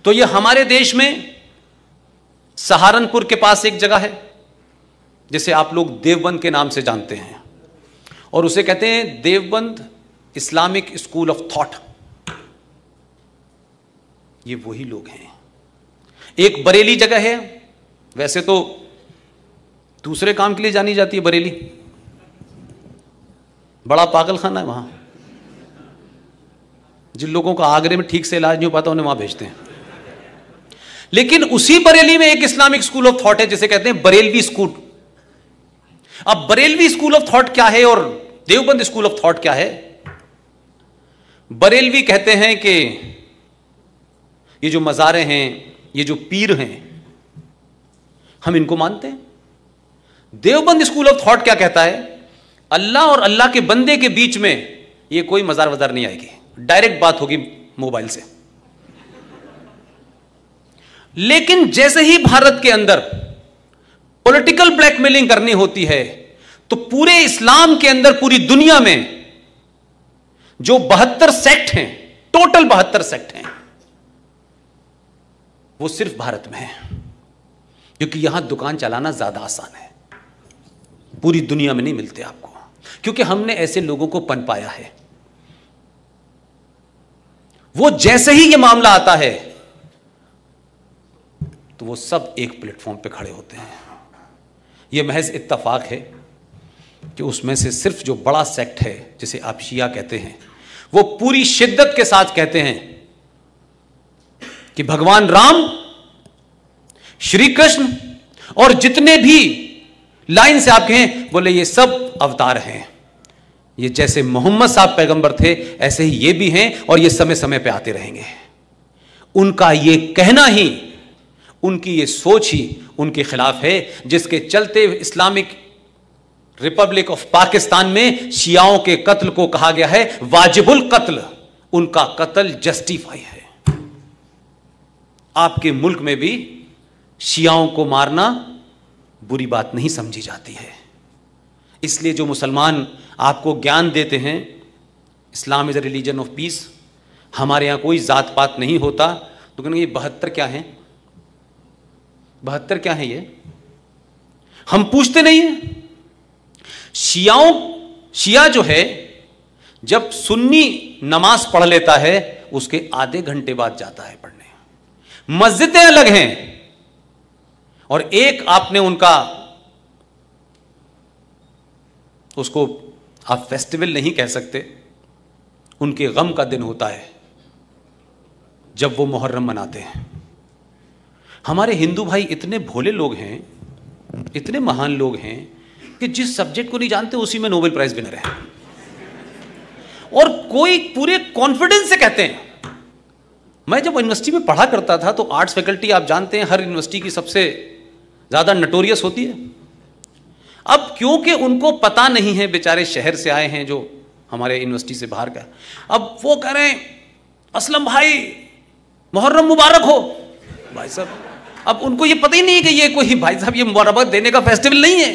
तो ये हमारे देश में सहारनपुर के पास एक जगह है जिसे आप लोग देवबंद के नाम से जानते हैं, और उसे कहते हैं Deoband Islamic school of thought. ये वही लोग हैं। एक बरेली जगह है, वैसे तो दूसरे काम के लिए जानी जाती है बरेली, बड़ा पागल खाना है वहां। जिन लोगों का आगरे में ठीक से इलाज नहीं हो पाता उन्हें वहां भेजते हैं। लेकिन उसी बरेली में एक इस्लामिक स्कूल ऑफ थॉट है जिसे कहते हैं बरेलवी स्कूल। अब बरेलवी स्कूल ऑफ थॉट क्या है और देवबंद स्कूल ऑफ थॉट क्या है? बरेलवी कहते हैं कि ये जो मज़ारे हैं, ये जो पीर हैं, हम इनको मानते हैं। देवबंद स्कूल ऑफ थॉट क्या कहता है? अल्लाह और अल्लाह के बंदे के बीच में ये कोई मज़ार वज़ार नहीं आएगी, डायरेक्ट बात होगी मोबाइल से। लेकिन जैसे ही भारत के अंदर पॉलिटिकल ब्लैकमेलिंग करनी होती है तो पूरे इस्लाम के अंदर, पूरी दुनिया में जो 72 सेक्ट हैं, टोटल 72 सेक्ट हैं, वो सिर्फ भारत में है, क्योंकि यहां दुकान चलाना ज्यादा आसान है। पूरी दुनिया में नहीं मिलते आपको, क्योंकि हमने ऐसे लोगों को पनपाया है। वो जैसे ही ये मामला आता है तो वो सब एक प्लेटफॉर्म पे खड़े होते हैं। ये महज इत्तफाक है कि उसमें से सिर्फ जो बड़ा सेक्ट है जिसे आप शिया कहते हैं, वो पूरी शिद्दत के साथ कहते हैं कि भगवान राम, श्री कृष्ण और जितने भी लाइन से आप कहें, बोले ये सब अवतार हैं। ये जैसे मोहम्मद साहब पैगंबर थे ऐसे ही ये भी हैं और ये समय समय पे आते रहेंगे। उनका ये कहना ही, उनकी ये सोच ही उनके खिलाफ है, जिसके चलते इस्लामिक रिपब्लिक ऑफ पाकिस्तान में शियाओं के कत्ल को कहा गया है वाजिबुल कत्ल। उनका कत्ल जस्टिफाई है। आपके मुल्क में भी शियाओं को मारना बुरी बात नहीं समझी जाती है। इसलिए जो मुसलमान आपको ज्ञान देते हैं Islam is a religion of peace, हमारे यहां कोई जात पात नहीं होता, तो कहते ये 72 क्या है, 72 क्या है ये, हम पूछते नहीं है। शिया जो है, जब सुन्नी नमाज पढ़ लेता है उसके आधे घंटे बाद जाता है पढ़ने। मस्जिदें अलग हैं, और एक आपने उनका, उसको आप फेस्टिवल नहीं कह सकते, उनके गम का दिन होता है जब वो मुहर्रम मनाते हैं। हमारे हिंदू भाई इतने भोले लोग हैं, इतने महान लोग हैं कि जिस सब्जेक्ट को नहीं जानते उसी में नोबेल प्राइज विनर है, और कोई पूरे कॉन्फिडेंस से कहते हैं। मैं जब यूनिवर्सिटी में पढ़ा करता था तो आर्ट्स फैकल्टी आप जानते हैं हर यूनिवर्सिटी की सबसे ज़्यादा नटोरियस होती है। अब क्योंकि उनको पता नहीं है, बेचारे शहर से आए हैं जो हमारे यूनिवर्सिटी से बाहर का, अब वो कह रहे हैं असलम भाई मुहर्रम मुबारक हो। भाई साहब, अब उनको ये पता ही नहीं है कि ये कोई, भाई साहब ये मुबारक देने का फेस्टिवल नहीं है,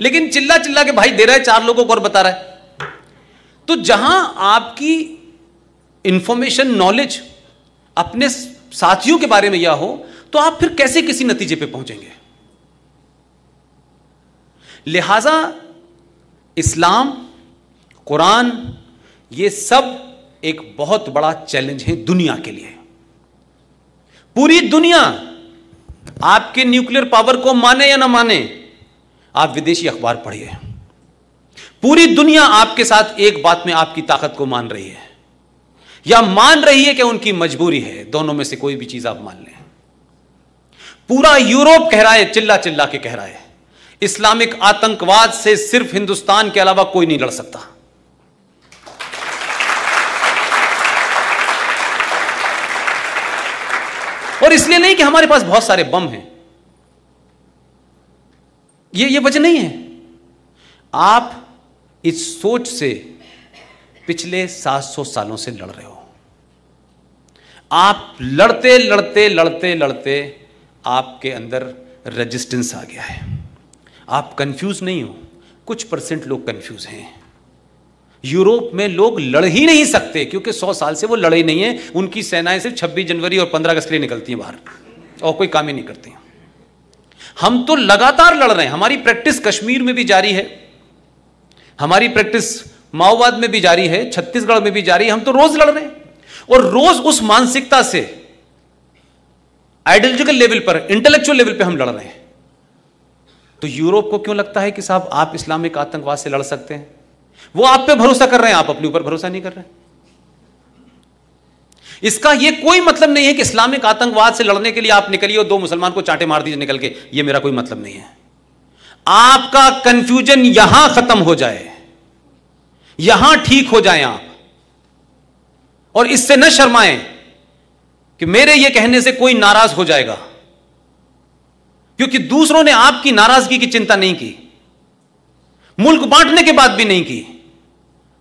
लेकिन चिल्ला चिल्ला के भाई दे रहा है, 4 लोगों को और बता रहा है। तो जहां आपकी इंफॉर्मेशन, नॉलेज अपने साथियों के बारे में यह हो, तो आप फिर कैसे किसी नतीजे पे पहुंचेंगे? लिहाजा इस्लाम, कुरान, ये सब एक बहुत बड़ा चैलेंज है दुनिया के लिए। पूरी दुनिया आपके न्यूक्लियर पावर को माने या ना माने, आप विदेशी अखबार पढ़िए, पूरी दुनिया आपके साथ एक बात में आपकी ताकत को मान रही है, या मान रही है कि उनकी मजबूरी है। दोनों में से कोई भी चीज आप मान लें। पूरा यूरोप कह रहा है, चिल्ला चिल्ला के कह रहा है, इस्लामिक आतंकवाद से सिर्फ हिंदुस्तान के अलावा कोई नहीं लड़ सकता। और इसलिए नहीं कि हमारे पास बहुत सारे बम हैं, ये वजह नहीं है। आप इस सोच से पिछले 700 सालों से लड़ रहे हो। आप लड़ते लड़ते लड़ते लड़ते आपके अंदर रेजिस्टेंस आ गया है। आप कंफ्यूज नहीं हो, कुछ % लोग कंफ्यूज हैं, यूरोप में लोग लड़ ही नहीं सकते क्योंकि 100 साल से वो लड़े ही नहीं है। उनकी सेनाएं सिर्फ 26 जनवरी और 15 अगस्त के लिए निकलती हैं बाहर और कोई काम ही नहीं करती हैं। हम तो लगातार लड़ रहे हैं। हमारी प्रैक्टिस कश्मीर में भी जारी है, हमारी प्रैक्टिस माओवाद में भी जारी है, छत्तीसगढ़ में भी जारी है। हम तो रोज लड़ रहे हैं और रोज उस मानसिकता से आइडियोलॉजिकल लेवल पर, इंटेलेक्चुअल लेवल पे हम लड़ रहे हैं। तो यूरोप को क्यों लगता है कि साहब आप इस्लामिक आतंकवाद से लड़ सकते हैं? वो आप पे भरोसा कर रहे हैं, आप अपने ऊपर भरोसा नहीं कर रहे हैं। इसका यह कोई मतलब नहीं है कि इस्लामिक आतंकवाद से लड़ने के लिए आप निकलिए और 2 मुसलमान को चांटे मार दीजिए निकल के। यह मेरा कोई मतलब नहीं है। आपका कंफ्यूजन यहां खत्म हो जाए, यहां ठीक हो जाए आप, और इससे न शर्माएं कि मेरे यह कहने से कोई नाराज हो जाएगा, क्योंकि दूसरों ने आपकी नाराजगी की चिंता नहीं की, मुल्क बांटने के बाद भी नहीं की।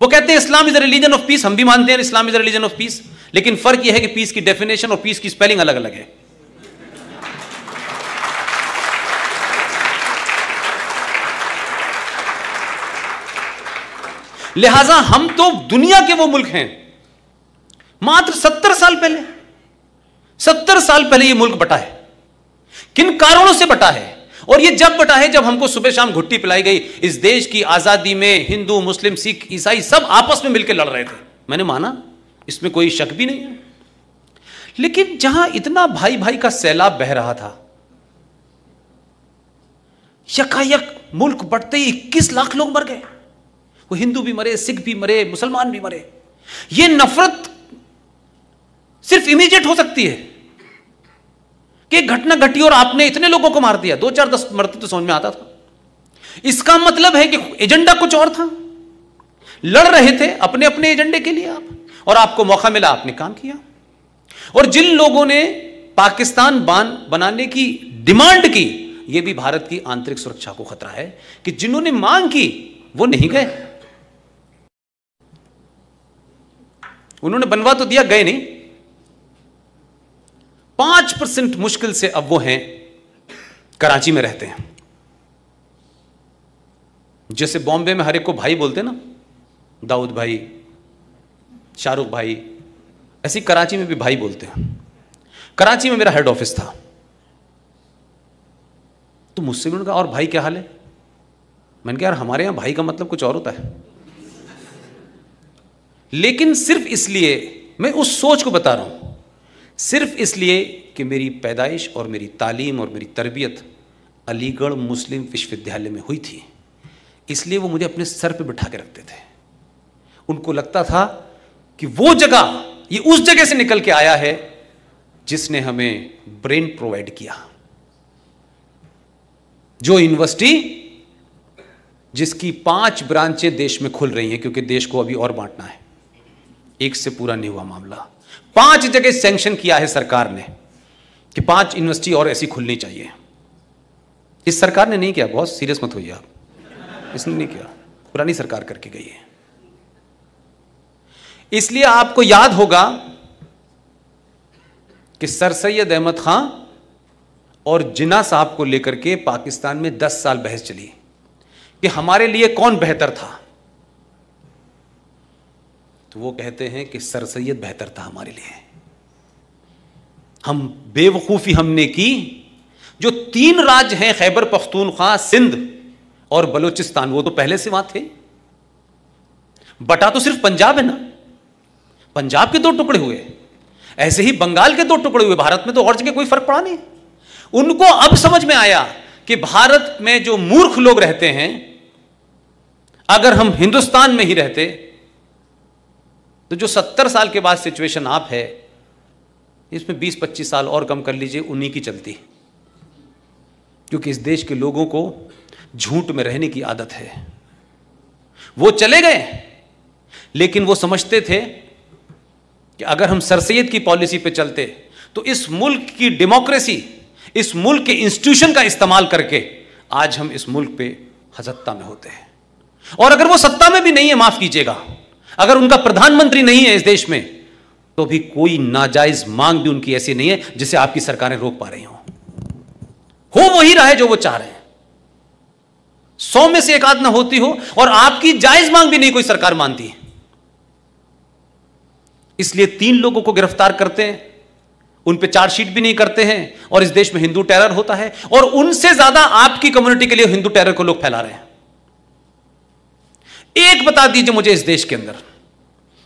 वो कहते हैं Islam is a religion of peace. हम भी मानते हैं Islam is a religion of peace, लेकिन फर्क यह है कि पीस की डेफिनेशन और पीस की स्पेलिंग अलग अलग है। लिहाजा हम तो दुनिया के वो मुल्क हैं, मात्र 70 साल पहले, 70 साल पहले ये मुल्क बटा है। किन कारणों से बटा है? और ये जब बटा है जब हमको सुबह शाम घुट्टी पिलाई गई। इस देश की आजादी में हिंदू, मुस्लिम, सिख, ईसाई सब आपस में मिलकर लड़ रहे थे। मैंने माना, इसमें कोई शक भी नहीं है। लेकिन जहां इतना भाई भाई का सैलाब बह रहा था, यकायक मुल्क बढ़ते ही 21 लाख लोग मर गए। वो हिंदू भी मरे, सिख भी मरे, मुसलमान भी मरे। ये नफरत सिर्फ इमीडिएट हो सकती है कि एक घटना घटी और आपने इतने लोगों को मार दिया। 2, 4, 10 मरते तो समझ में आता था। इसका मतलब है कि एजेंडा कुछ और था। लड़ रहे थे अपने अपने एजेंडे के लिए आप, और आपको मौका मिला, आपने काम किया। और जिन लोगों ने पाकिस्तान बनाने की डिमांड की, यह भी भारत की आंतरिक सुरक्षा को खतरा है कि जिन्होंने मांग की वो नहीं गए। उन्होंने बनवा तो दिया, गए नहीं। 5% मुश्किल से अब वो हैं कराची में रहते हैं। जैसे बॉम्बे में हर एक को भाई बोलते हैं ना, दाऊद भाई, शाहरुख भाई, ऐसी कराची में भी भाई बोलते हैं। कराची में मेरा हेड ऑफिस था, तो मुझसे भी उन्होंने कहा और भाई क्या हाल है? मैंने कहा यार हमारे यहां भाई का मतलब कुछ और होता है। लेकिन सिर्फ इसलिए मैं उस सोच को बता रहा हूं, सिर्फ इसलिए कि मेरी पैदाइश और मेरी तालीम और मेरी तरबियत अलीगढ़ मुस्लिम विश्वविद्यालय में हुई थी, इसलिए वो मुझे अपने सर पे बिठा के रखते थे। उनको लगता था कि वो जगह, ये उस जगह से निकल के आया है जिसने हमें ब्रेन प्रोवाइड किया। जो यूनिवर्सिटी जिसकी 5 ब्रांचें देश में खुल रही हैं, क्योंकि देश को अभी और बांटना है, एक से पूरा नहीं हुआ मामला। 5 जगह सैंक्शन किया है सरकार ने कि 5 यूनिवर्सिटी और ऐसी खुलनी चाहिए। इस सरकार ने नहीं किया, बहुत सीरियस मत होइए आप, इसने नहीं किया, पुरानी सरकार करके गई है। इसलिए आपको याद होगा कि सर सैयद अहमद खां और जिन्ना साहब को लेकर के पाकिस्तान में 10 साल बहस चली कि हमारे लिए कौन बेहतर था। तो वो कहते हैं कि सर सैयद बेहतर था हमारे लिए। हम बेवकूफी हमने की, जो 3 राज्य हैं, खैबर पख्तूनख्वा, सिंध और बलूचिस्तान, वो तो पहले से वहां थे। बटा तो सिर्फ पंजाब है ना, पंजाब के 2 टुकड़े हुए, ऐसे ही बंगाल के 2 टुकड़े हुए। भारत में तो और जगह कोई फर्क पड़ा नहीं। उनको अब समझ में आया कि भारत में जो मूर्ख लोग रहते हैं, अगर हम हिंदुस्तान में ही रहते तो जो 70 साल के बाद सिचुएशन आप है, इसमें 20-25 साल और कम कर लीजिए, उन्हीं की चलती। क्योंकि इस देश के लोगों को झूठ में रहने की आदत है। वो चले गए, लेकिन वो समझते थे कि अगर हम सर सैयद की पॉलिसी पे चलते तो इस मुल्क की डेमोक्रेसी, इस मुल्क के इंस्टीट्यूशन का इस्तेमाल करके आज हम इस मुल्क पे सत्ता में होते हैं। और अगर वो सत्ता में भी नहीं है, माफ कीजिएगा, अगर उनका प्रधानमंत्री नहीं है इस देश में, तो भी कोई नाजायज मांग भी उनकी ऐसी नहीं है जिसे आपकी सरकारें रोक पा रही हो वही रहा है जो वो चाह रहे हैं। 100 में से एक आध ना होती हो, और आपकी जायज मांग भी नहीं कोई सरकार मानती है। इसलिए 3 लोगों को गिरफ्तार करते हैं, उन पे चार्जशीट भी नहीं करते हैं, और इस देश में हिंदू टेरर होता है, और उनसे ज्यादा आपकी कम्युनिटी के लिए हिंदू टेरर को लोग फैला रहे हैं। एक बता दीजिए मुझे इस देश के अंदर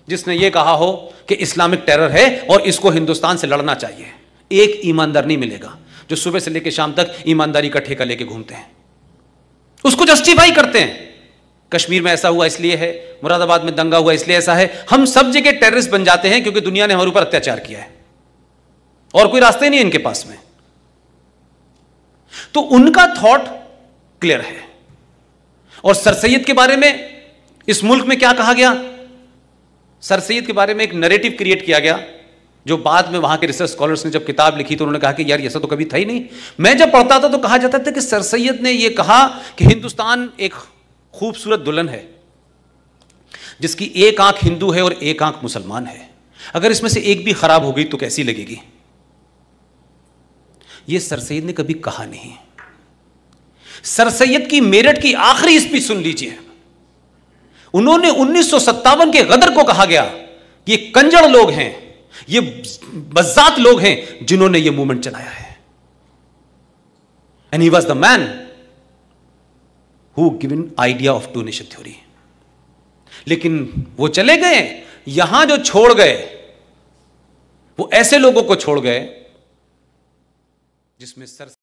जिसने यह कहा हो कि इस्लामिक टेरर है और इसको हिंदुस्तान से लड़ना चाहिए। एक ईमानदार नहीं मिलेगा जो सुबह से लेकर शाम तक ईमानदारी का ठेका लेके घूमते हैं, उसको जस्टिफाई करते हैं। कश्मीर में ऐसा हुआ इसलिए है, मुरादाबाद में दंगा हुआ इसलिए ऐसा है। हम सब जगह टेररिस्ट बन जाते हैं क्योंकि दुनिया ने हमारे ऊपर अत्याचार किया है और कोई रास्ते नहीं है इनके पास में। तो उनका थॉट क्लियर है। और सर सैयद के बारे में इस मुल्क में क्या कहा गया? सर सैयद के बारे में एक नैरेटिव क्रिएट किया गया, जो बाद में वहां के रिसर्च स्कॉलर्स ने जब किताब लिखी तो उन्होंने कहा कि यार ऐसा तो कभी था ही नहीं। मैं जब पढ़ता था तो कहा जाता था कि सर सैयद ने यह कहा कि हिंदुस्तान एक खूबसूरत दुल्हन है जिसकी एक आंख हिंदू है और एक आंख मुसलमान है, अगर इसमें से एक भी खराब हो गई तो कैसी लगेगी। यह सर सैयद ने कभी कहा नहीं। सर सैयद की मेरठ की आखिरी स्पीच सुन लीजिए। उन्होंने 1957 के गदर को कहा गया, ये कंजड़ लोग हैं, ये बज़ात लोग हैं जिन्होंने ये मूवमेंट चलाया है। And he was the man who given idea of two nation theory. लेकिन वो चले गए, यहां जो छोड़ गए वो ऐसे लोगों को छोड़ गए जिसमें सर